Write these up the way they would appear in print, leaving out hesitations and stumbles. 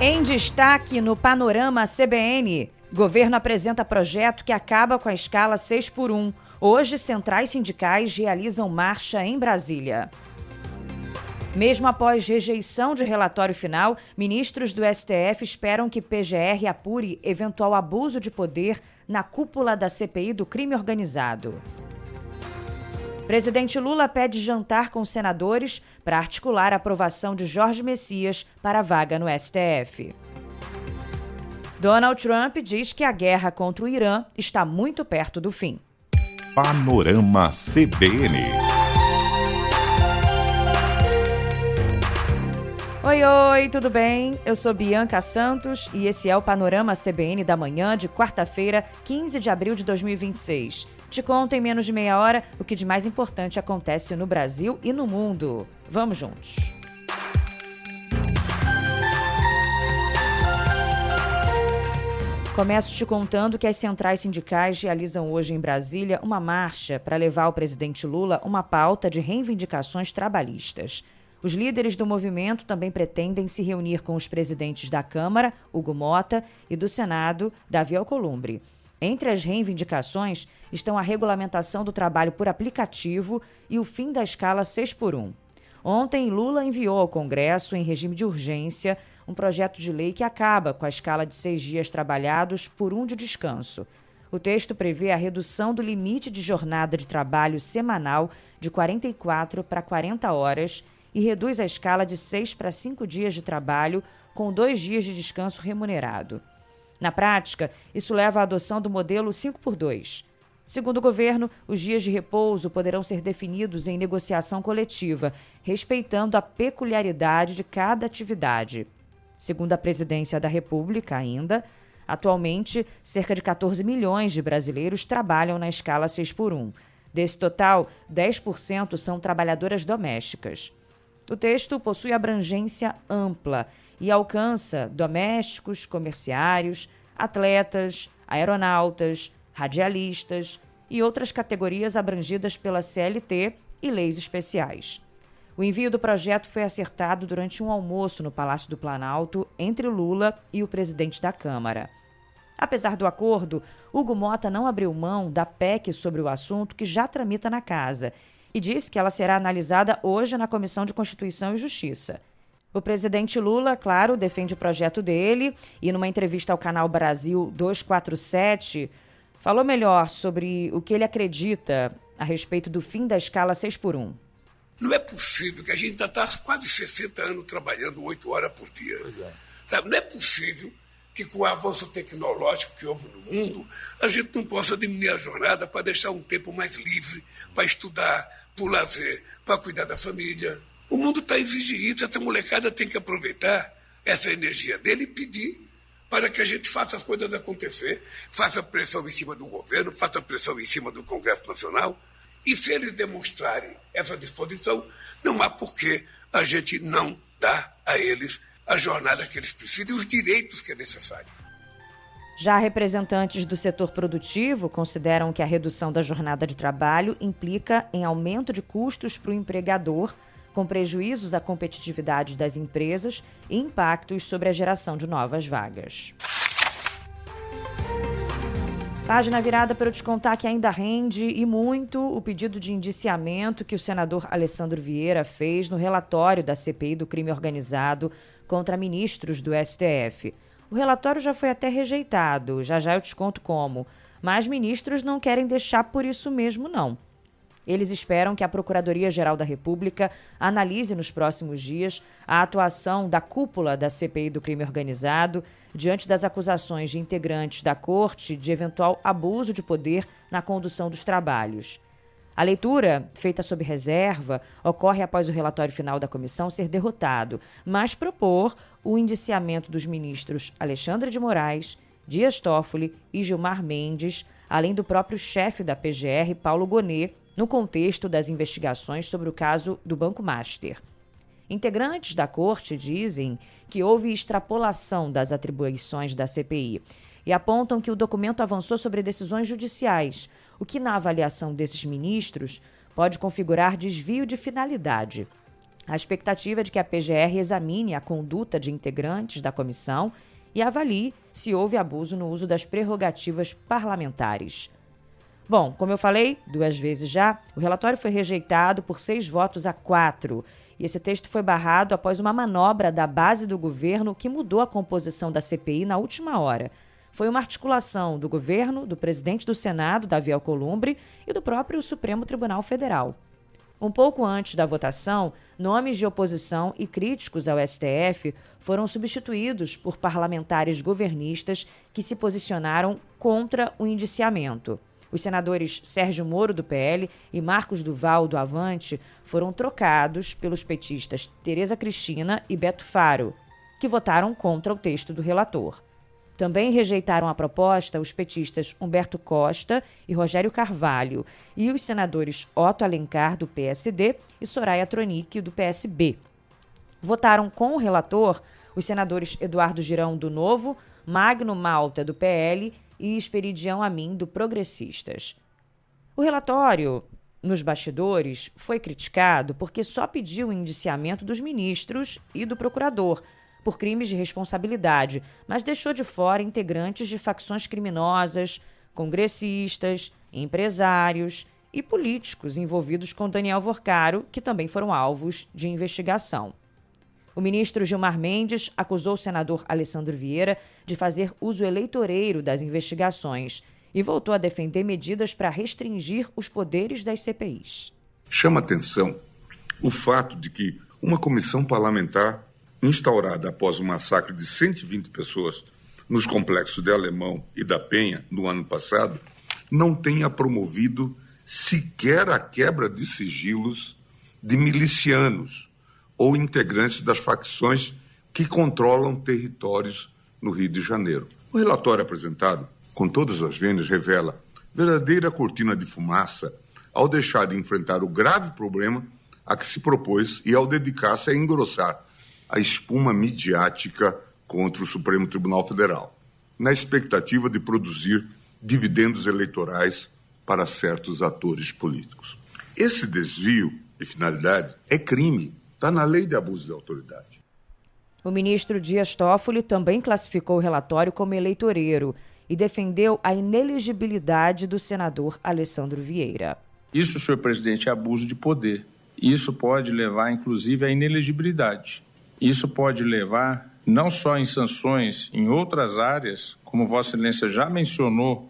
Em destaque no Panorama CBN, governo apresenta projeto que acaba com a escala 6x1. Hoje, centrais sindicais realizam marcha em Brasília. Mesmo após rejeição de relatório final, ministros do STF esperam que PGR apure eventual abuso de poder na cúpula da CPI do crime organizado. Presidente Lula pede jantar com senadores para articular a aprovação de Jorge Messias para a vaga no STF. Donald Trump diz que a guerra contra o Irã está muito perto do fim. Panorama CBN. Oi, tudo bem? Eu sou Bianca Santos e esse é o Panorama CBN da manhã de quarta-feira, 15 de abril de 2026. Te conto em menos de meia hora o que de mais importante acontece no Brasil e no mundo. Vamos juntos. Começo te contando que as centrais sindicais realizam hoje em Brasília uma marcha para levar ao presidente Lula uma pauta de reivindicações trabalhistas. Os líderes do movimento também pretendem se reunir com os presidentes da Câmara, Hugo Mota, e do Senado, Davi Alcolumbre. Entre as reivindicações estão a regulamentação do trabalho por aplicativo e o fim da escala 6x1. Ontem, Lula enviou ao Congresso, em regime de urgência, um projeto de lei que acaba com a escala de 6 dias trabalhados por 1 de descanso. O texto prevê a redução do limite de jornada de trabalho semanal de 44 para 40 horas e reduz a escala de 6 para 5 dias de trabalho com 2 dias de descanso remunerado. Na prática, isso leva à adoção do modelo 5x2. Segundo o governo, os dias de repouso poderão ser definidos em negociação coletiva, respeitando a peculiaridade de cada atividade. Segundo a Presidência da República, ainda, atualmente, cerca de 14 milhões de brasileiros trabalham na escala 6x1. Desse total, 10% são trabalhadoras domésticas. O texto possui abrangência ampla e alcança domésticos, comerciários, atletas, aeronautas, radialistas e outras categorias abrangidas pela CLT e leis especiais. O envio do projeto foi acertado durante um almoço no Palácio do Planalto entre Lula e o presidente da Câmara. Apesar do acordo, Hugo Mota não abriu mão da PEC sobre o assunto que já tramita na casa e disse que ela será analisada hoje na Comissão de Constituição e Justiça. O presidente Lula, claro, defende o projeto dele e, numa entrevista ao canal Brasil 247, falou melhor sobre o que ele acredita a respeito do fim da escala 6x1. Não é possível que a gente está quase 60 anos trabalhando 8 horas por dia. Sabe? Não é possível que, com o avanço tecnológico que houve no mundo, a gente não possa diminuir a jornada para deixar um tempo mais livre para estudar, para o lazer, para cuidar da família. O mundo está exigindo isso, essa molecada tem que aproveitar essa energia dele e pedir para que a gente faça as coisas acontecer, faça pressão em cima do governo, faça pressão em cima do Congresso Nacional. E se eles demonstrarem essa disposição, não há por que a gente não dar a eles a jornada que eles precisam e os direitos que é necessário. Já representantes do setor produtivo consideram que a redução da jornada de trabalho implica em aumento de custos para o empregador, com prejuízos à competitividade das empresas e impactos sobre a geração de novas vagas. Página virada para eu te contar que ainda rende e muito o pedido de indiciamento que o senador Alessandro Vieira fez no relatório da CPI do crime organizado contra ministros do STF. O relatório já foi até rejeitado, já eu te conto como, mas ministros não querem deixar por isso mesmo, não. Eles esperam que a Procuradoria-Geral da República analise nos próximos dias a atuação da cúpula da CPI do crime organizado diante das acusações de integrantes da Corte de eventual abuso de poder na condução dos trabalhos. A leitura, feita sob reserva, ocorre após o relatório final da comissão ser derrotado, mas propor o indiciamento dos ministros Alexandre de Moraes, Dias Toffoli e Gilmar Mendes, além do próprio chefe da PGR, Paulo Gonet, no contexto das investigações sobre o caso do Banco Master. Integrantes da corte dizem que houve extrapolação das atribuições da CPI e apontam que o documento avançou sobre decisões judiciais, o que, na avaliação desses ministros, pode configurar desvio de finalidade. A expectativa é de que a PGR examine a conduta de integrantes da comissão e avalie se houve abuso no uso das prerrogativas parlamentares. Bom, como eu falei 2 vezes já, o relatório foi rejeitado por 6 votos a 4. E esse texto foi barrado após uma manobra da base do governo que mudou a composição da CPI na última hora. Foi uma articulação do governo, do presidente do Senado, Davi Alcolumbre, e do próprio Supremo Tribunal Federal. Um pouco antes da votação, nomes de oposição e críticos ao STF foram substituídos por parlamentares governistas que se posicionaram contra o indiciamento. Os senadores Sérgio Moro, do PL, e Marcos Duval, do Avante, foram trocados pelos petistas Tereza Cristina e Beto Faro, que votaram contra o texto do relator. Também rejeitaram a proposta os petistas Humberto Costa e Rogério Carvalho e os senadores Otto Alencar, do PSD, e Soraya Tronic, do PSB. Votaram com o relator os senadores Eduardo Girão, do Novo, Magno Malta, do PL e Esperidião Amin, do Progressistas. O relatório, nos bastidores, foi criticado porque só pediu o indiciamento dos ministros e do procurador por crimes de responsabilidade, mas deixou de fora integrantes de facções criminosas, congressistas, empresários e políticos envolvidos com Daniel Vorcaro, que também foram alvos de investigação. O ministro Gilmar Mendes acusou o senador Alessandro Vieira de fazer uso eleitoreiro das investigações e voltou a defender medidas para restringir os poderes das CPIs. Chama atenção o fato de que uma comissão parlamentar instaurada após o massacre de 120 pessoas nos complexos de Alemão e da Penha no ano passado não tenha promovido sequer a quebra de sigilos de milicianos ou integrantes das facções que controlam territórios no Rio de Janeiro. O relatório apresentado, com todas as vênias, revela verdadeira cortina de fumaça ao deixar de enfrentar o grave problema a que se propôs e ao dedicar-se a engrossar a espuma midiática contra o Supremo Tribunal Federal, na expectativa de produzir dividendos eleitorais para certos atores políticos. Esse desvio de finalidade é crime. Está na lei de abuso de autoridade. O ministro Dias Toffoli também classificou o relatório como eleitoreiro e defendeu a inelegibilidade do senador Alessandro Vieira. Isso, senhor presidente, é abuso de poder. Isso pode levar, inclusive, à inelegibilidade. Isso pode levar, não só em sanções em outras áreas, como Vossa Excelência já mencionou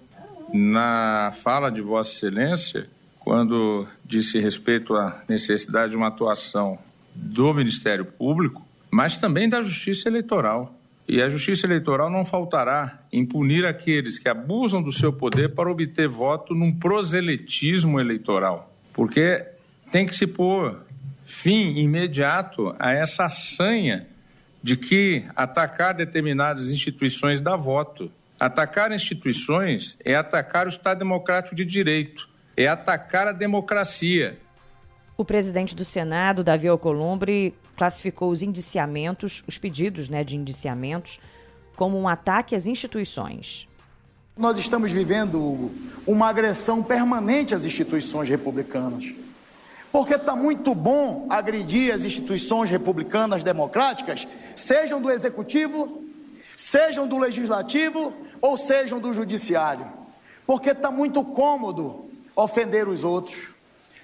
na fala de Vossa Excelência, quando disse respeito à necessidade de uma atuação do Ministério Público, mas também da Justiça Eleitoral. E a Justiça Eleitoral não faltará em punir aqueles que abusam do seu poder para obter voto num proselitismo eleitoral, porque tem que se pôr fim imediato a essa sanha de que atacar determinadas instituições dá voto. Atacar instituições é atacar o Estado Democrático de Direito, é atacar a democracia. O presidente do Senado, Davi Alcolumbre, classificou os indiciamentos, os pedidos de indiciamentos, como um ataque às instituições. Nós estamos vivendo, Hugo, uma agressão permanente às instituições republicanas. Porque está muito bom agredir as instituições republicanas democráticas, sejam do Executivo, sejam do Legislativo ou sejam do Judiciário. Porque está muito cômodo ofender os outros.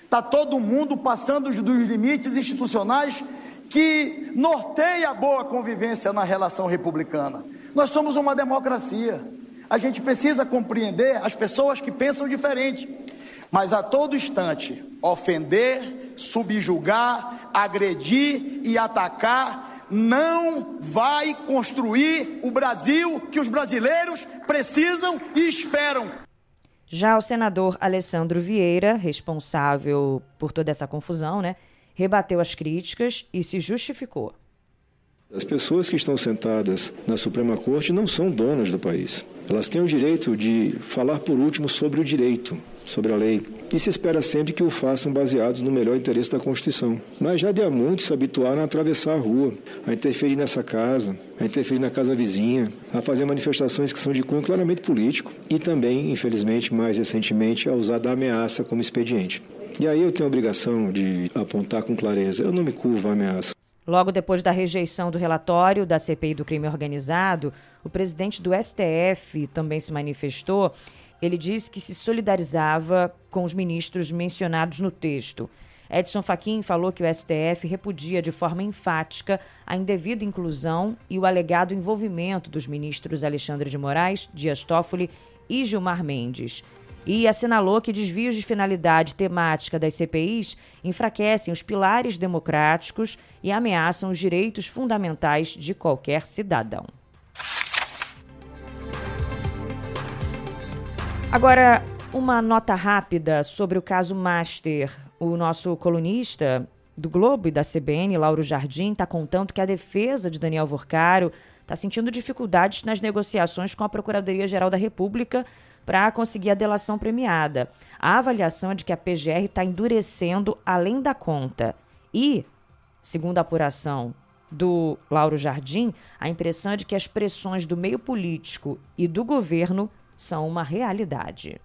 Está todo mundo passando dos limites institucionais que norteia a boa convivência na relação republicana. Nós somos uma democracia. A gente precisa compreender as pessoas que pensam diferente. Mas a todo instante, ofender, subjugar, agredir e atacar não vai construir o Brasil que os brasileiros precisam e esperam. Já o senador Alessandro Vieira, responsável por toda essa confusão, rebateu as críticas e se justificou. As pessoas que estão sentadas na Suprema Corte não são donas do país. Elas têm o direito de falar por último sobre o direito, sobre a lei. E se espera sempre que o façam baseados no melhor interesse da Constituição. Mas já de há muito se habituaram a atravessar a rua, a interferir nessa casa, a interferir na casa vizinha, a fazer manifestações que são de cunho claramente político e também, infelizmente, mais recentemente, a usar da ameaça como expediente. E aí eu tenho a obrigação de apontar com clareza. Eu não me curvo à ameaça. Logo depois da rejeição do relatório da CPI do crime organizado, o presidente do STF também se manifestou. Ele disse que se solidarizava com os ministros mencionados no texto. Edson Fachin falou que o STF repudia de forma enfática a indevida inclusão e o alegado envolvimento dos ministros Alexandre de Moraes, Dias Toffoli e Gilmar Mendes. E assinalou que desvios de finalidade temática das CPIs enfraquecem os pilares democráticos e ameaçam os direitos fundamentais de qualquer cidadão. Agora, uma nota rápida sobre o caso Master. O nosso colunista do Globo e da CBN, Lauro Jardim, está contando que a defesa de Daniel Vorcaro está sentindo dificuldades nas negociações com a Procuradoria-Geral da República para conseguir a delação premiada. A avaliação é de que a PGR está endurecendo além da conta. E, segundo a apuração do Lauro Jardim, a impressão é de que as pressões do meio político e do governo são uma realidade.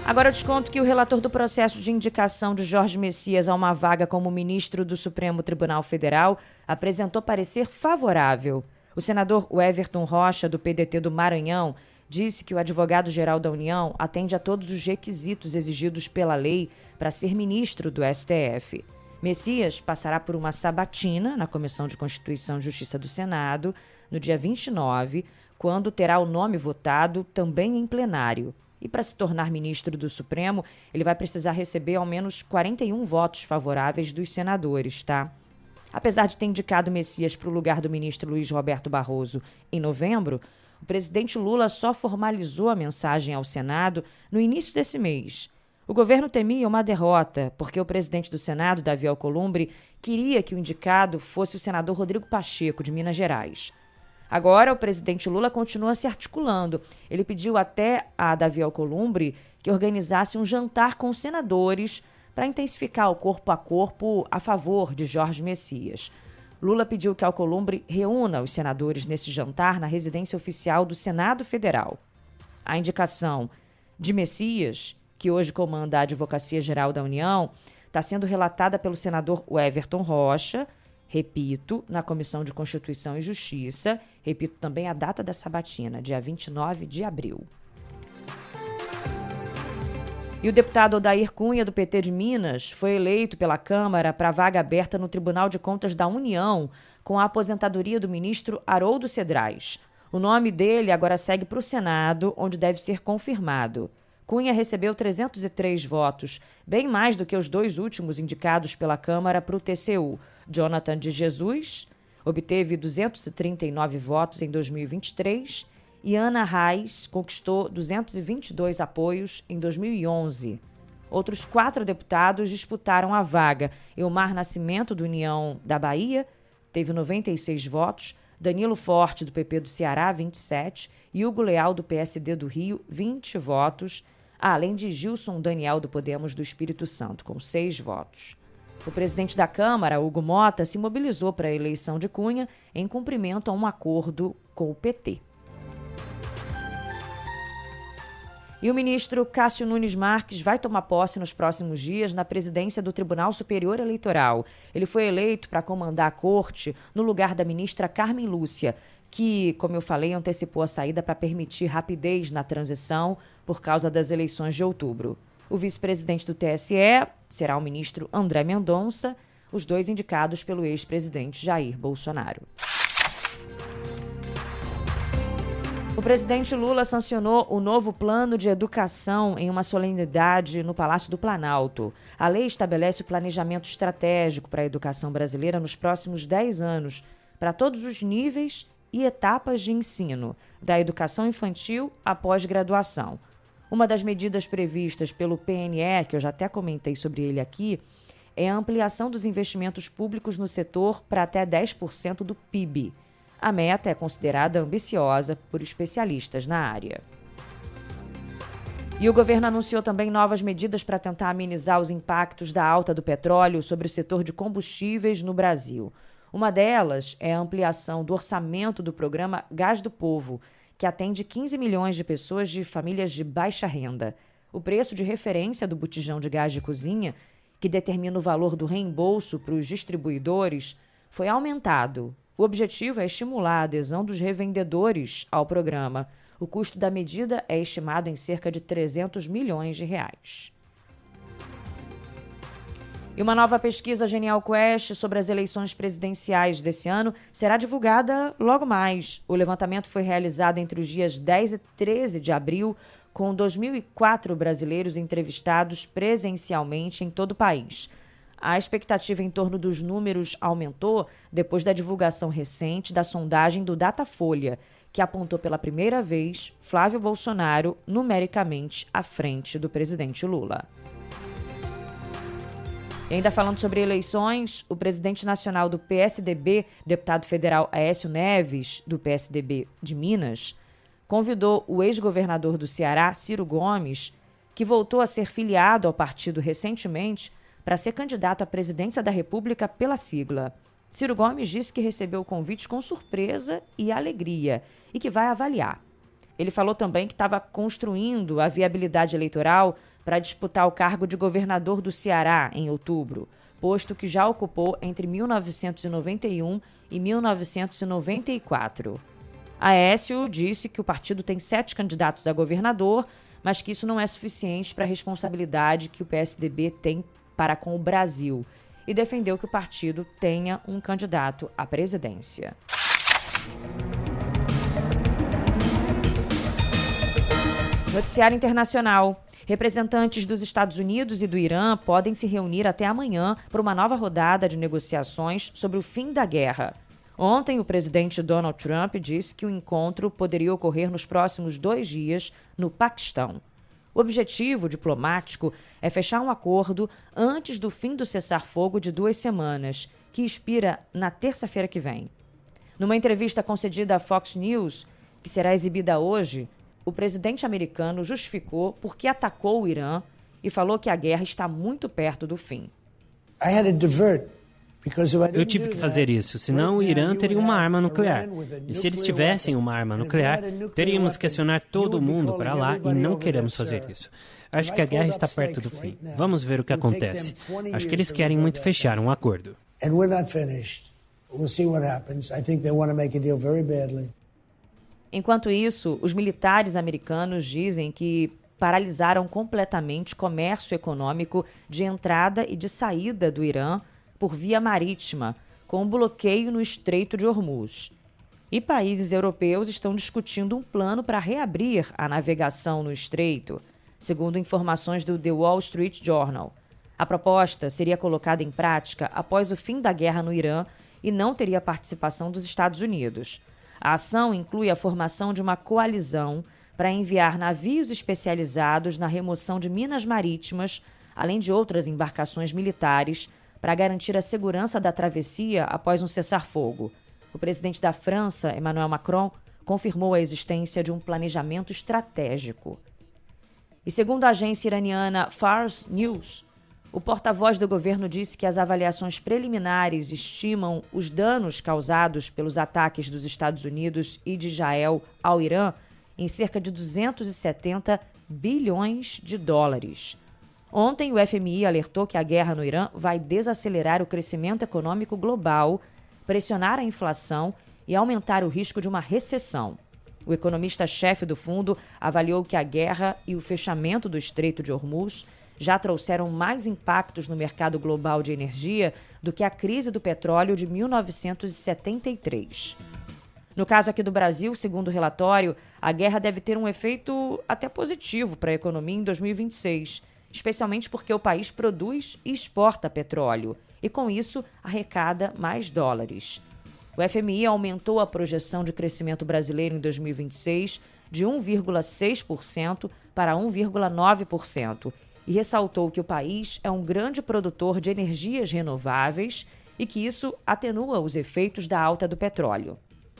Agora eu desconto que o relator do processo de indicação de Jorge Messias a uma vaga como ministro do Supremo Tribunal Federal apresentou parecer favorável. O senador Everton Rocha, do PDT do Maranhão, disse que o advogado-geral da União atende a todos os requisitos exigidos pela lei para ser ministro do STF. Messias passará por uma sabatina na Comissão de Constituição e Justiça do Senado no dia 29, quando terá o nome votado também em plenário. E para se tornar ministro do Supremo, ele vai precisar receber ao menos 41 votos favoráveis dos senadores, tá? Apesar de ter indicado Messias para o lugar do ministro Luiz Roberto Barroso em novembro, o presidente Lula só formalizou a mensagem ao Senado no início desse mês. O governo temia uma derrota, porque o presidente do Senado, Davi Alcolumbre, queria que o indicado fosse o senador Rodrigo Pacheco, de Minas Gerais. Agora, o presidente Lula continua se articulando. Ele pediu até a Davi Alcolumbre que organizasse um jantar com os senadores para intensificar o corpo a corpo a favor de Jorge Messias. Lula pediu que Alcolumbre reúna os senadores nesse jantar na residência oficial do Senado Federal. A indicação de Messias, que hoje comanda a Advocacia Geral da União, está sendo relatada pelo senador Everton Rocha, repito, na Comissão de Constituição e Justiça, repito também a data da sabatina, dia 29 de abril. E o deputado Odair Cunha, do PT de Minas, foi eleito pela Câmara para a vaga aberta no Tribunal de Contas da União, com a aposentadoria do ministro Haroldo Cedrais. O nome dele agora segue para o Senado, onde deve ser confirmado. Cunha recebeu 303 votos, bem mais do que os dois últimos indicados pela Câmara para o TCU. Jonathan de Jesus obteve 239 votos em 2023 e Ana Reis conquistou 222 apoios em 2011. Outros 4 deputados disputaram a vaga. Elmar Nascimento, do União da Bahia, teve 96 votos, Danilo Forte, do PP do Ceará, 27, e Hugo Leal, do PSD do Rio, 20 votos, além de Gilson Daniel, do Podemos do Espírito Santo, com 6 votos. O presidente da Câmara, Hugo Mota, se mobilizou para a eleição de Cunha em cumprimento a um acordo com o PT. E o ministro Cássio Nunes Marques vai tomar posse nos próximos dias na presidência do Tribunal Superior Eleitoral. Ele foi eleito para comandar a corte no lugar da ministra Carmen Lúcia, que, como eu falei, antecipou a saída para permitir rapidez na transição por causa das eleições de outubro. O vice-presidente do TSE será o ministro André Mendonça, os dois indicados pelo ex-presidente Jair Bolsonaro. O presidente Lula sancionou o novo plano de educação em uma solenidade no Palácio do Planalto. A lei estabelece o planejamento estratégico para a educação brasileira nos próximos 10 anos, para todos os níveis e etapas de ensino, da educação infantil à pós-graduação. Uma das medidas previstas pelo PNE, que eu já até comentei sobre ele aqui, é a ampliação dos investimentos públicos no setor para até 10% do PIB. A meta é considerada ambiciosa por especialistas na área. E o governo anunciou também novas medidas para tentar amenizar os impactos da alta do petróleo sobre o setor de combustíveis no Brasil. Uma delas é a ampliação do orçamento do programa Gás do Povo, que atende 15 milhões de pessoas de famílias de baixa renda. o preço de referência do botijão de gás de cozinha, que determina o valor do reembolso para os distribuidores, foi aumentado. O objetivo é estimular a adesão dos revendedores ao programa. O custo da medida é estimado em cerca de 300 milhões de reais. E uma nova pesquisa Genial Quest sobre as eleições presidenciais desse ano será divulgada logo mais. O levantamento foi realizado entre os dias 10 e 13 de abril, com 2.004 brasileiros entrevistados presencialmente em todo o país. A expectativa em torno dos números aumentou depois da divulgação recente da sondagem do Datafolha, que apontou pela primeira vez Flávio Bolsonaro numericamente à frente do presidente Lula. E ainda falando sobre eleições, o presidente nacional do PSDB, deputado federal Aécio Neves, do PSDB de Minas, convidou o ex-governador do Ceará, Ciro Gomes, que voltou a ser filiado ao partido recentemente, para ser candidato à presidência da República pela sigla. Ciro Gomes disse que recebeu o convite com surpresa e alegria e que vai avaliar. Ele falou também que estava construindo a viabilidade eleitoral para disputar o cargo de governador do Ceará em outubro, posto que já ocupou entre 1991 e 1994. Aécio disse que o partido tem 7 candidatos a governador, mas que isso não é suficiente para a responsabilidade que o PSDB tem para com o Brasil, e defendeu que o partido tenha um candidato à presidência. Noticiário internacional. Representantes dos Estados Unidos e do Irã podem se reunir até amanhã para uma nova rodada de negociações sobre o fim da guerra. Ontem, o presidente Donald Trump disse que o encontro poderia ocorrer nos próximos 2 dias no Paquistão. O objetivo diplomático é fechar um acordo antes do fim do cessar-fogo de 2 semanas, que expira na terça-feira que vem. Numa entrevista concedida à Fox News, que será exibida hoje, o presidente americano justificou por que atacou o Irã e falou que a guerra está muito perto do fim. Eu tive que fazer isso, senão o Irã teria uma arma nuclear. E se eles tivessem uma arma nuclear, teríamos que acionar todo mundo para lá e não queremos fazer isso. Acho que a guerra está perto do fim. Vamos ver o que acontece. Acho que eles querem muito fechar um acordo. Enquanto isso, os militares americanos dizem que paralisaram completamente o comércio econômico de entrada e de saída do Irã por via marítima, com um bloqueio no Estreito de Hormuz. E países europeus estão discutindo um plano para reabrir a navegação no estreito, segundo informações do The Wall Street Journal. A proposta seria colocada em prática após o fim da guerra no Irã e não teria participação dos Estados Unidos. A ação inclui a formação de uma coalizão para enviar navios especializados na remoção de minas marítimas, além de outras embarcações militares, para garantir a segurança da travessia após um cessar-fogo. O presidente da França, Emmanuel Macron, confirmou a existência de um planejamento estratégico. E segundo a agência iraniana Fars News, o porta-voz do governo disse que as avaliações preliminares estimam os danos causados pelos ataques dos Estados Unidos e de Israel ao Irã em cerca de 270 bilhões de dólares. Ontem, o FMI alertou que a guerra no Irã vai desacelerar o crescimento econômico global, pressionar a inflação e aumentar o risco de uma recessão. O economista-chefe do fundo avaliou que a guerra e o fechamento do Estreito de Hormuz já trouxeram mais impactos no mercado global de energia do que a crise do petróleo de 1973. No caso aqui do Brasil, segundo o relatório, a guerra deve ter um efeito até positivo para a economia em 2026, especialmente porque o país produz e exporta petróleo e, com isso, arrecada mais dólares. O FMI aumentou a projeção de crescimento brasileiro em 2026 de 1,6% para 1,9% e ressaltou que o país é um grande produtor de energias renováveis e que isso atenua os efeitos da alta do petróleo.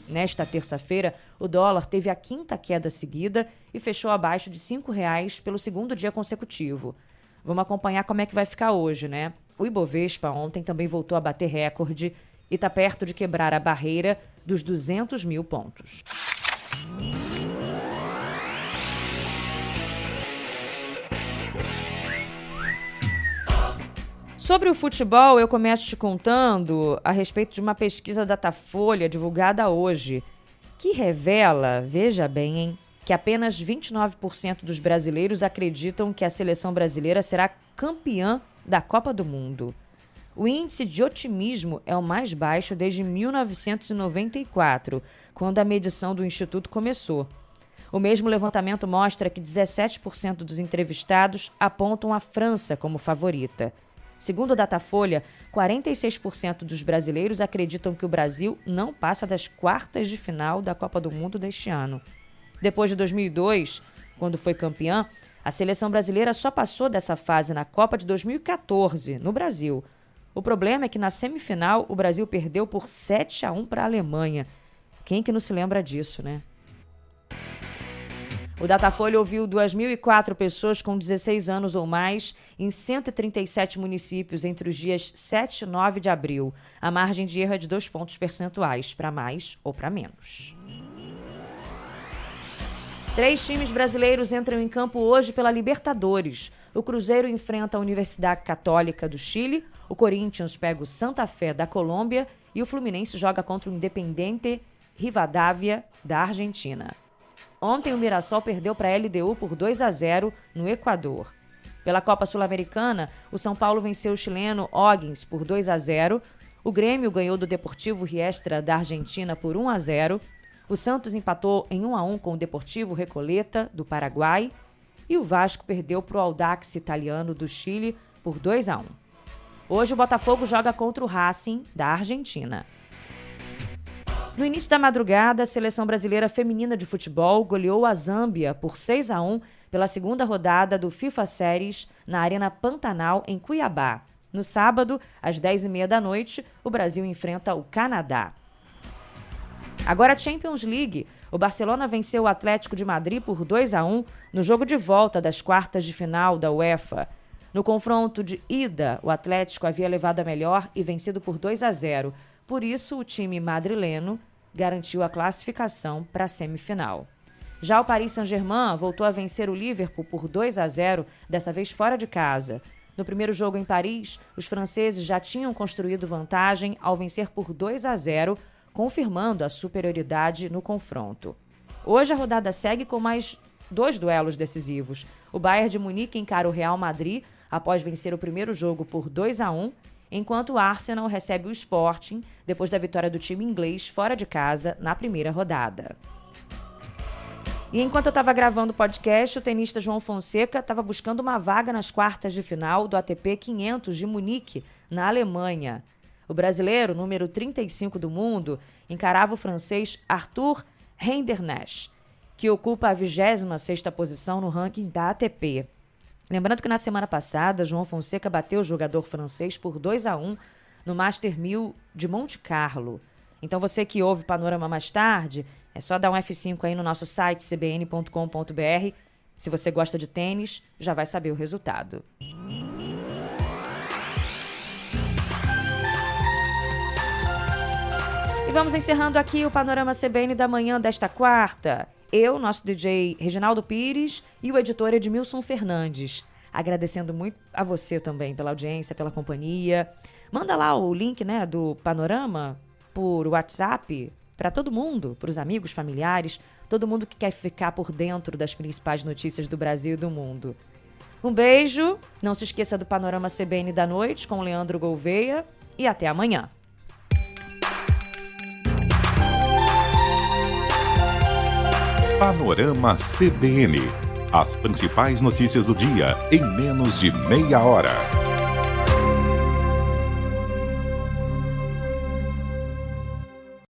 Nesta terça-feira, o dólar teve a 5ª queda seguida e fechou abaixo de R$ 5,00 pelo 2º dia consecutivo. Vamos acompanhar como é que vai ficar hoje, né? O Ibovespa ontem também voltou a bater recorde e está perto de quebrar a barreira dos 200 mil pontos. Sobre o futebol, eu começo te contando a respeito de uma pesquisa Datafolha divulgada hoje, que revela, veja bem, hein, que apenas 29% dos brasileiros acreditam que a seleção brasileira será campeã da Copa do Mundo. O índice de otimismo é o mais baixo desde 1994, quando a medição do Instituto começou. O mesmo levantamento mostra que 17% dos entrevistados apontam a França como favorita. Segundo o Datafolha, 46% dos brasileiros acreditam que o Brasil não passa das quartas de final da Copa do Mundo deste ano. Depois de 2002, quando foi campeã, a seleção brasileira só passou dessa fase na Copa de 2014, no Brasil. O problema é que na semifinal o Brasil perdeu por 7-1 para a Alemanha. Quem que não se lembra disso, né? O Datafolha ouviu 2.004 pessoas com 16 anos ou mais em 137 municípios entre os dias 7 e 9 de abril. A margem de erro é de 2 pontos percentuais, para mais ou para menos. 3 times brasileiros entram em campo hoje pela Libertadores. O Cruzeiro enfrenta a Universidade Católica do Chile, o Corinthians pega o Santa Fé da Colômbia e o Fluminense joga contra o Independiente Rivadavia da Argentina. Ontem o Mirassol perdeu para a LDU por 2-0 no Equador. Pela Copa Sul-Americana, o São Paulo venceu o chileno O'Higgins por 2-0, o Grêmio ganhou do Deportivo Riestra da Argentina por 1-0, o Santos empatou em 1-1 com o Deportivo Recoleta do Paraguai e o Vasco perdeu para o Audax italiano do Chile por 2-1. Hoje o Botafogo joga contra o Racing da Argentina. No início da madrugada, a seleção brasileira feminina de futebol goleou a Zâmbia por 6-1 pela segunda rodada do FIFA Series na Arena Pantanal, em Cuiabá. No sábado, às 10h30 da noite, o Brasil enfrenta o Canadá. Agora a Champions League. O Barcelona venceu o Atlético de Madrid por 2-1 no jogo de volta das quartas de final da UEFA. No confronto de ida, o Atlético havia levado a melhor e vencido por 2-0. Por isso, o time madrileno garantiu a classificação para a semifinal. Já o Paris Saint-Germain voltou a vencer o Liverpool por 2-0, dessa vez fora de casa. No primeiro jogo em Paris, os franceses já tinham construído vantagem ao vencer por 2-0, confirmando a superioridade no confronto. Hoje a rodada segue com mais 2 duelos decisivos. O Bayern de Munique encara o Real Madrid após vencer o primeiro jogo por 2-1, enquanto o Arsenal recebe o Sporting depois da vitória do time inglês fora de casa na primeira rodada. E enquanto eu estava gravando o podcast, o tenista João Fonseca estava buscando uma vaga nas quartas de final do ATP 500 de Munique, na Alemanha. O brasileiro, número 35 do mundo, encarava o francês Arthur Hendernesch, que ocupa a 26ª posição no ranking da ATP. Lembrando que na semana passada, João Fonseca bateu o jogador francês por 2-1 no Master 1000 de Monte Carlo. Então você que ouve Panorama mais tarde, é só dar um F5 aí no nosso site cbn.com.br. Se você gosta de tênis, já vai saber o resultado. E vamos encerrando aqui o Panorama CBN da manhã desta quarta. Eu, nosso DJ Reginaldo Pires e o editor Edmilson Fernandes. Agradecendo muito a você também pela audiência, pela companhia. Manda lá o link, né, do Panorama por WhatsApp para todo mundo, para os amigos, familiares, todo mundo que quer ficar por dentro das principais notícias do Brasil e do mundo. Um beijo, não se esqueça do Panorama CBN da noite com Leandro Gouveia e até amanhã. Panorama CBN. As principais notícias do dia em menos de meia hora.